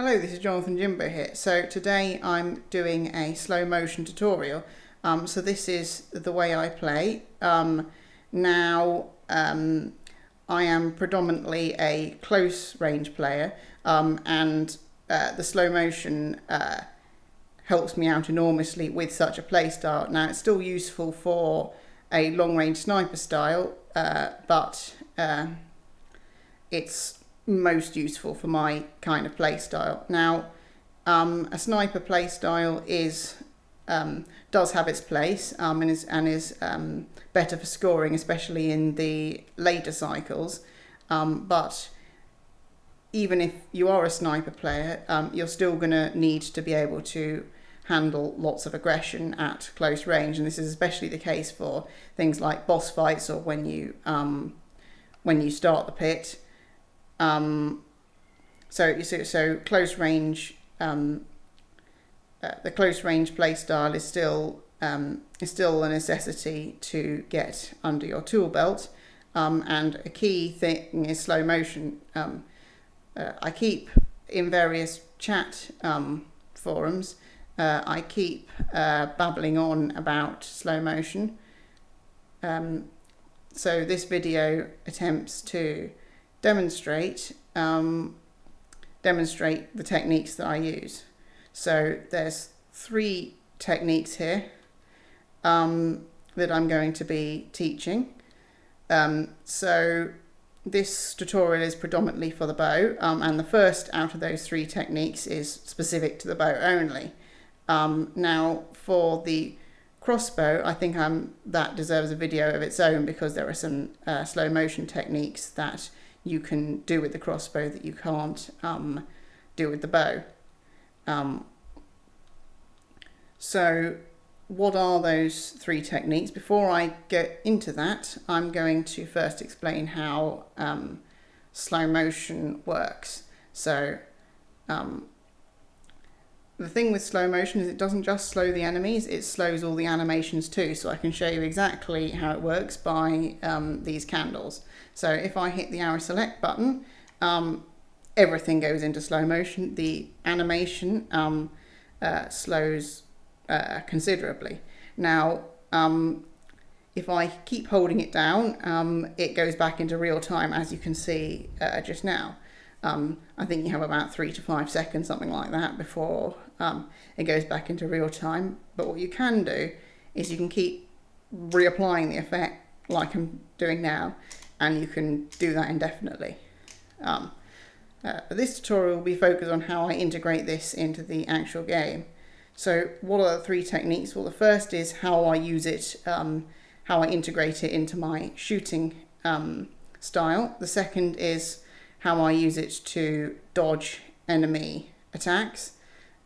Hello, this is Jonathan Jimbo here. So today I'm doing a slow motion tutorial. So this is the way I play. I am predominantly a close range player, and the slow motion helps me out enormously with such a play style. Now it's still useful for a long range sniper style, but it's most useful for my kind of play style. Now, a sniper play style does have its place, and is better for scoring, especially in the later cycles. But even if you are a sniper player, you're still going to need to be able to handle lots of aggression at close range, and this is especially the case for things like boss fights or when you start the pit. So close range, the close range play style is still a necessity to get under your tool belt, and a key thing is slow motion. I keep in various chat forums. I keep babbling on about slow motion. So this video attempts to demonstrate the techniques that I use. So there's 3 techniques here that I'm going to be teaching. So this tutorial is predominantly for the bow, and the first out of those 3 techniques is specific to the bow only. Now for the crossbow, I think that deserves a video of its own, because there are some slow motion techniques that you can do with the crossbow that you can't do with the bow. So what are those 3 techniques? Before I get into that, I'm going to first explain how slow motion works. So the thing with slow motion is it doesn't just slow the enemies, it slows all the animations too. So I can show you exactly how it works by these candles. So if I hit the arrow select button, everything goes into slow motion. The animation slows considerably. Now, if I keep holding it down, it goes back into real time, as you can see just now. I think you have about 3 to 5 seconds, something like that, before it goes back into real time. But what you can do is you can keep reapplying the effect like I'm doing now, and you can do that indefinitely. This tutorial will be focused on how I integrate this into the actual game. So what are the 3 techniques? Well, the first is how I use it, how I integrate it into my shooting style. The second is how I use it to dodge enemy attacks.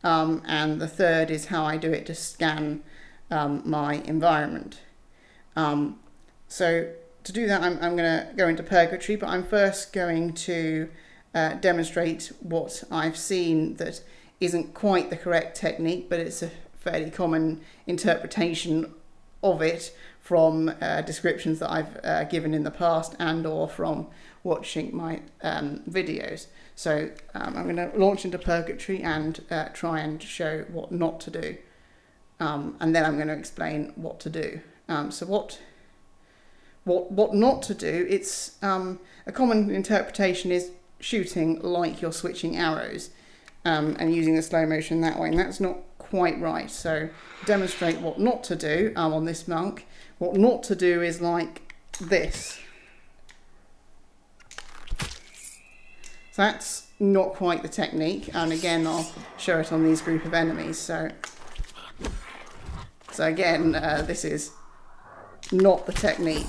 And the third is how I do it to scan my environment. So to do that, I'm going to go into purgatory, but I'm first going to demonstrate what I've seen that isn't quite the correct technique, but it's a fairly common interpretation of it from descriptions that I've given in the past and or from watching my videos. So I'm going to launch into purgatory and try and show what not to do, and then I'm going to explain what to do. So what not to do, it's a common interpretation is shooting like you're switching arrows, and using the slow motion that way, and that's not quite right. So demonstrate what not to do on this monk. What not to do is like this. So that's not quite the technique, and again I'll show it on these group of enemies. So again, this is not the technique.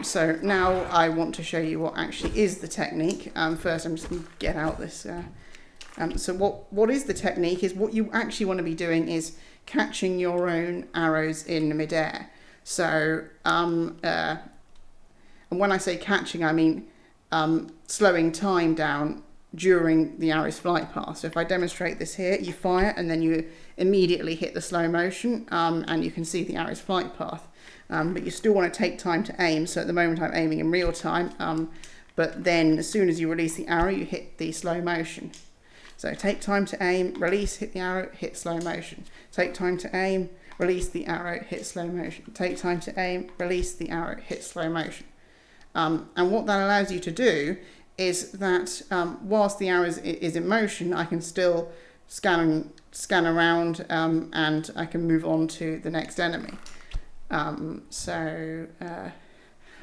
So now I want to show you what actually is the technique. First I'm just going to get out this. So what is the technique is what you actually want to be doing is catching your own arrows in midair. So and when I say catching, I mean slowing time down during the arrow's flight path. So if I demonstrate this here, you fire and then you immediately hit the slow motion, and you can see the arrow's flight path. But you still want to take time to aim. So at the moment I'm aiming in real time, but then as soon as you release the arrow, you hit the slow motion. So take time to aim, release, hit the arrow, hit slow motion. Take time to aim, release the arrow, hit slow motion. Take time to aim, release the arrow, hit slow motion. And what that allows you to do is that whilst the arrow is in motion, I can still scan around, and I can move on to the next enemy.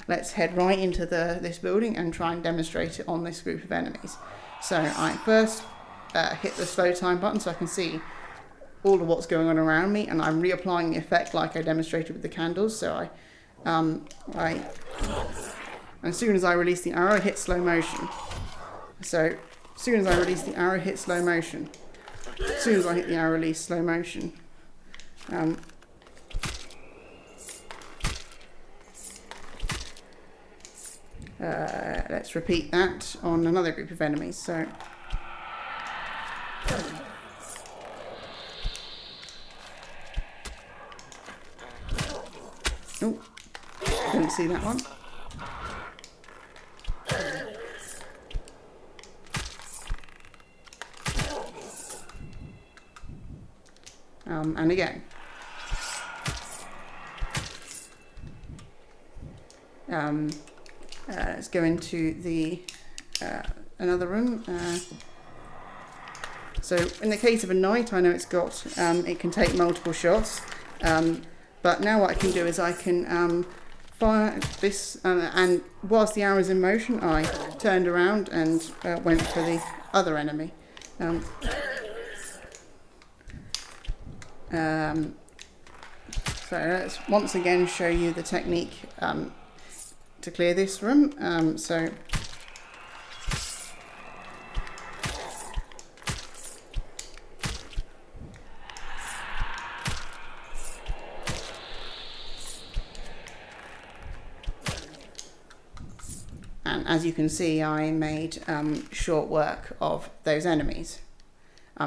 Let's head right into this building and try and demonstrate it on this group of enemies. So I first hit the slow time button so I can see all of what's going on around me, and I'm reapplying the effect like I demonstrated with the candles. So as soon as I release the arrow, I hit slow motion. So as soon as I release the arrow, hit slow motion. As soon as I hit the arrow, release slow motion. Let's repeat that on another group of enemies. So oh, didn't see that one. And again. Let's go into the another room. So in the case of a knight, I know it's got it can take multiple shots, but now what I can do is I can fire this, and whilst the arrow is in motion, I turned around and went for the other enemy. So let's once again show you the technique to clear this room. And as you can see, I made short work of those enemies.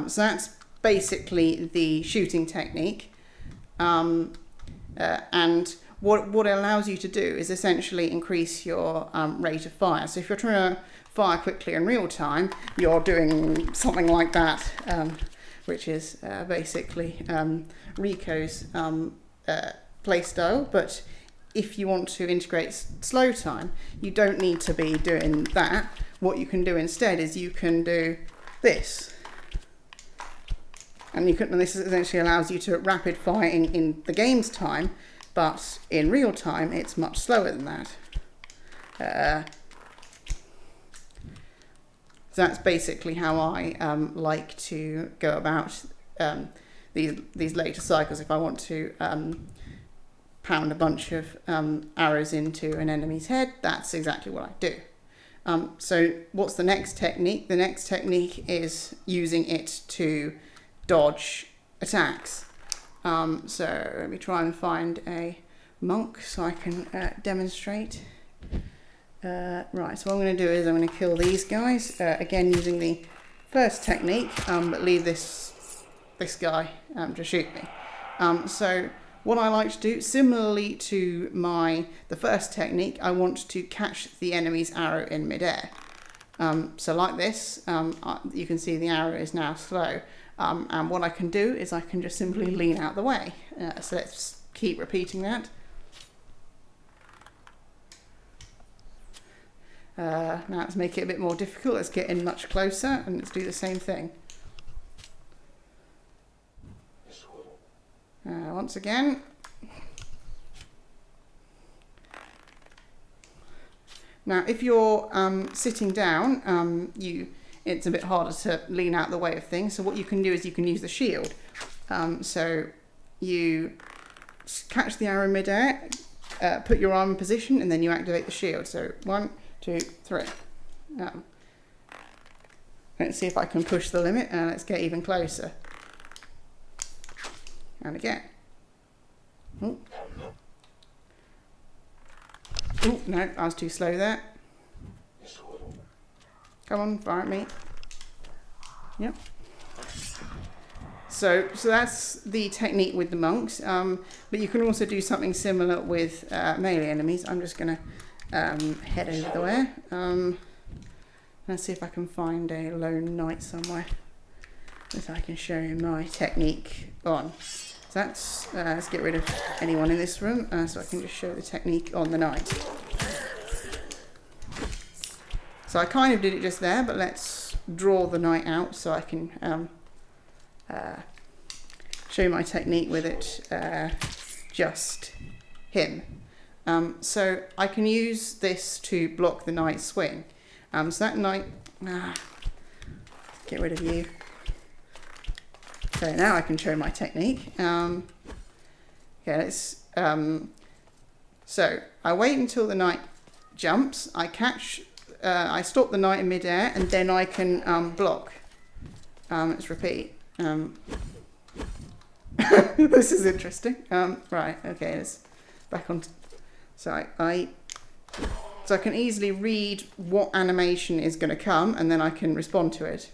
So that's basically the shooting technique. And what it allows you to do is essentially increase your rate of fire. So if you're trying to fire quickly in real time, you're doing something like that, which is basically Rico's play style. But if you want to integrate slow time, you don't need to be doing that. What you can do instead is you can do this. And this essentially allows you to rapid fire in the game's time, but in real time it's much slower than that. So that's basically how I like to go about these later cycles. If I want to pound a bunch of arrows into an enemy's head, that's exactly what I do. So what's the next technique? The next technique is using it to dodge attacks. So let me try and find a monk so I can demonstrate. Right, so what I'm going to do is I'm going to kill these guys, again using the first technique, but leave this guy to shoot me. So what I like to do, similarly to the first technique, I want to catch the enemy's arrow in midair. So like this, you can see the arrow is now slow. And what I can do is I can just simply lean out the way. So let's keep repeating that. Now let's make it a bit more difficult. Let's get in much closer and let's do the same thing. Once again. Now if you're sitting down, it's a bit harder to lean out the way of things. So what you can do is you can use the shield. So you catch the arrow midair, put your arm in position, and then you activate the shield. So 1, 2, 3. Let's see if I can push the limit, and let's get even closer. And again. Oh, no, I was too slow there. Come on, fire at me. Yep. So that's the technique with the monks, but you can also do something similar with melee enemies. I'm just going to head over there. Let's see if I can find a lone knight somewhere that I can show you my technique on. So that's, let's get rid of anyone in this room, so I can just show the technique on the knight. So I kind of did it just there, but let's draw the knight out so I can show you my technique with it, just him. So I can use this to block the knight's swing. So that knight, get rid of you. So now I can show my technique. Okay, let's, so I wait until the knight jumps, I catch, I stop the knight in midair, and then I can block. Let's repeat. This is interesting. Right, okay, let's back on. So I can easily read what animation is going to come, and then I can respond to it.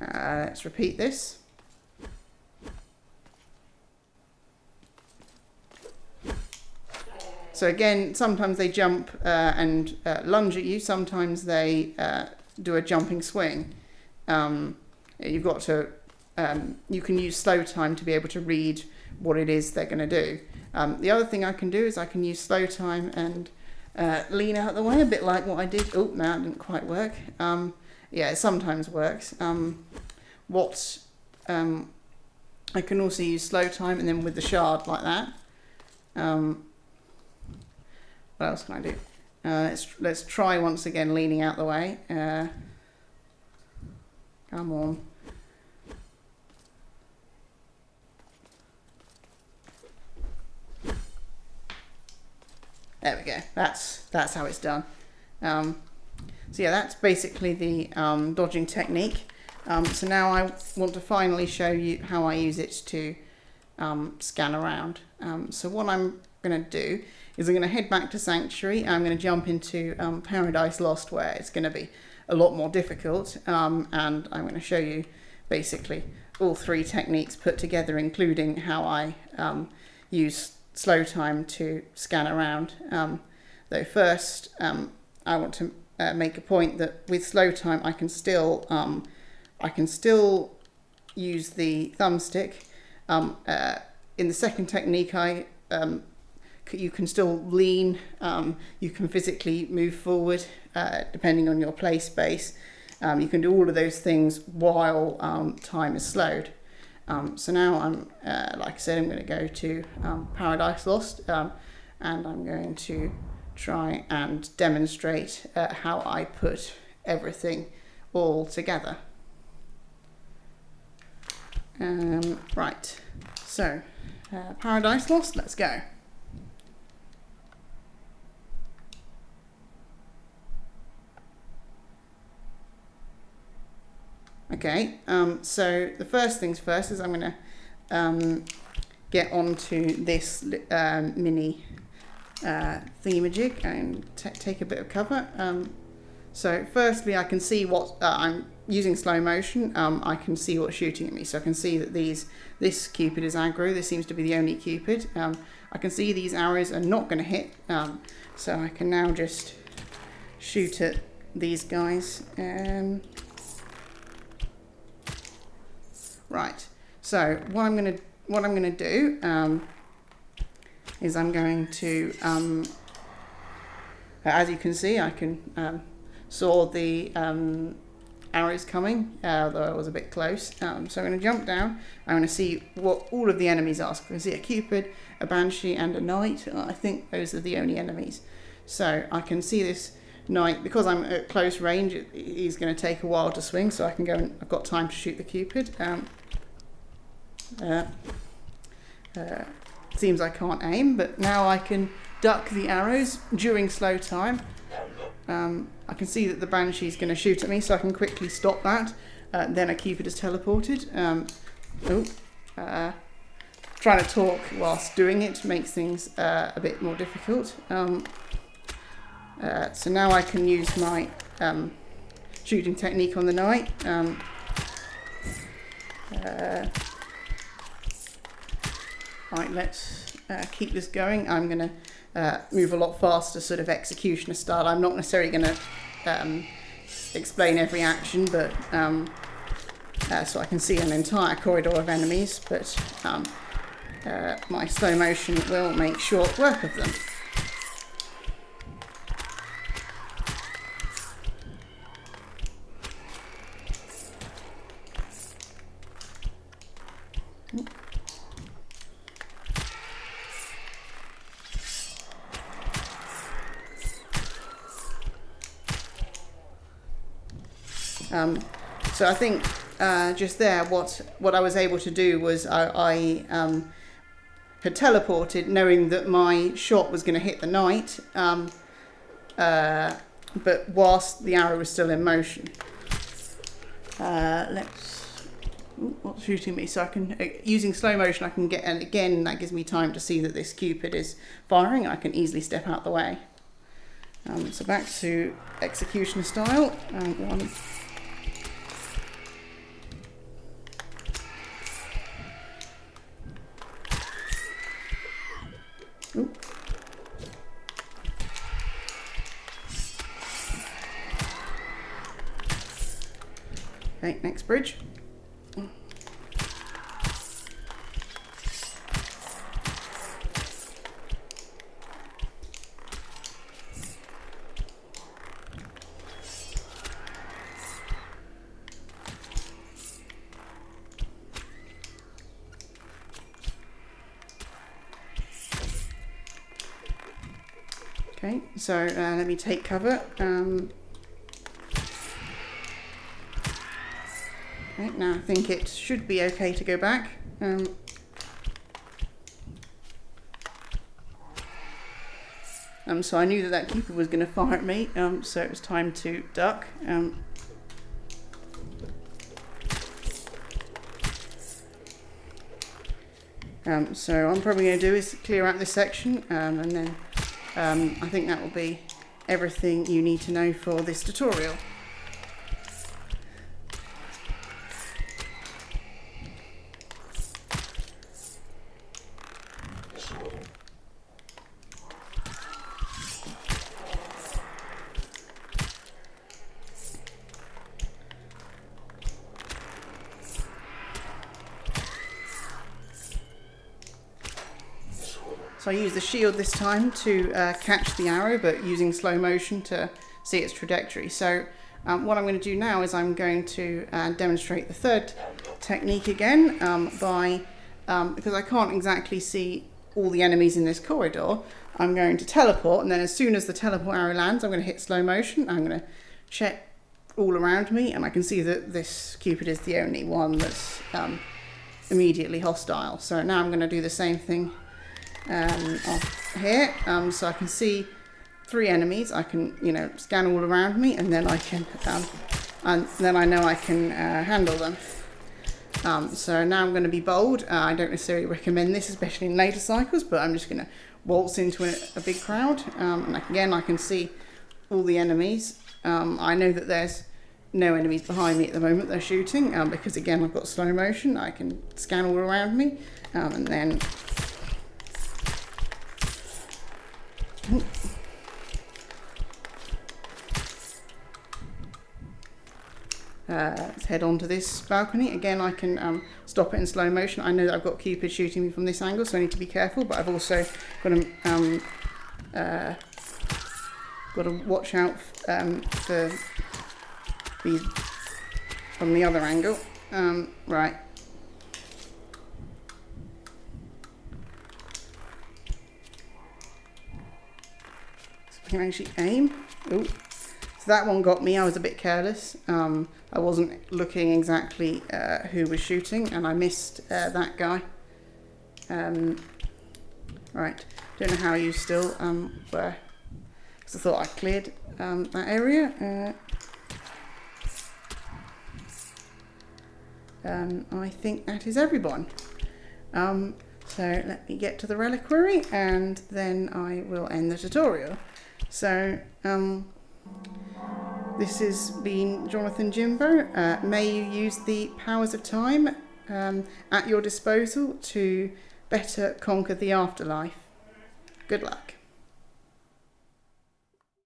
Let's repeat this. So again, sometimes they jump and lunge at you. Sometimes they do a jumping swing. You've got to, you can use slow time to be able to read what it is they're going to do. The other thing I can do is I can use slow time and lean out of the way, a bit like what I did. Oh, no, it didn't quite work. Yeah, it sometimes works. I can also use slow time and then with the shard like that. What else can I do? Let's try once again leaning out the way. Come on. There we go. That's how it's done. So yeah, that's basically the dodging technique. So now I want to finally show you how I use it to scan around. So what I'm going to do is I'm going to head back to Sanctuary. I'm going to jump into Paradise Lost, where it's going to be a lot more difficult, and I'm going to show you basically all three techniques put together, including how I use slow time to scan around. Though first, I want to make a point that with slow time, I can still use the thumbstick. In the second technique, you can still lean. You can physically move forward, depending on your play space. You can do all of those things while time is slowed. So now I'm, like I said, I'm going to go to Paradise Lost, and I'm going to try and demonstrate how I put everything all together. Right, so Paradise Lost, let's go. Okay, so the first things first is I'm going to get onto this mini thingamajig and take a bit of cover. So firstly, I can see what I'm using slow motion. I can see what's shooting at me, so I can see that this Cupid is aggro. This seems to be the only Cupid. I can see these arrows are not going to hit, so I can now just shoot at these guys. Right. So what I'm going to do is I'm going to, as you can see, I can saw the arrows coming, though I was a bit close. So I'm going to jump down. I'm going to see what all of the enemies are. So I can see a Cupid, a Banshee, and a Knight. I think those are the only enemies. So I can see this Knight, because I'm at close range, he's going to take a while to swing, so I can go and I've got time to shoot the Cupid. Seems I can't aim, but now I can duck the arrows during slow time. I can see that the Banshee is going to shoot at me, so I can quickly stop that. Then a Cupid is teleported. Trying to talk whilst doing it makes things a bit more difficult. So now I can use my shooting technique on the Knight. Right, let's keep this going. I'm going to move a lot faster, sort of executioner style. I'm not necessarily going to explain every action, but so I can see an entire corridor of enemies, but my slow motion will make short work of them. So I think just there, what I was able to do was I had teleported, knowing that my shot was going to hit the knight, but whilst the arrow was still in motion. What's shooting me? So I can, using slow motion, I can get, and again that gives me time to see that this Cupid is firing. I can easily step out the way. So back to executioner style. One. Ooh. Okay, next bridge. Okay, so let me take cover. Okay, now I think it should be okay to go back. So I knew that Cupid was going to fire at me, so it was time to duck. So what I'm probably going to do is clear out this section, and then I think that will be everything you need to know for this tutorial. So I use the shield this time to catch the arrow, but using slow motion to see its trajectory. So what I'm going to do now is I'm going to demonstrate the third technique again because I can't exactly see all the enemies in this corridor. I'm going to teleport, and then as soon as the teleport arrow lands, I'm going to hit slow motion. I'm going to check all around me, and I can see that this Cupid is the only one that's immediately hostile. So now I'm going to do the same thing off here, so I can see 3 enemies. I can, scan all around me, and then I can, and then I know I can handle them. So now I'm going to be bold. I don't necessarily recommend this, especially in later cycles, but I'm just going to waltz into a big crowd, and again I can see all the enemies. I know that there's no enemies behind me at the moment they're shooting, because again I've got slow motion. I can scan all around me, and then let's head on to this balcony. Again, I can stop it in slow motion. I know that I've got Cupid shooting me from this angle, so I need to be careful, but I've also got to watch out for these from the other angle. Right. Can actually aim. Ooh. So that one got me. I was a bit careless. I wasn't looking exactly who was shooting, and I missed that guy. Right, don't know how you still were, because I thought I cleared that area. I think that is everyone. So let me get to the reliquary, and then I will end the tutorial. So, this has been Jonathan Jimbo. May you use the powers of time at your disposal to better conquer the afterlife. Good luck.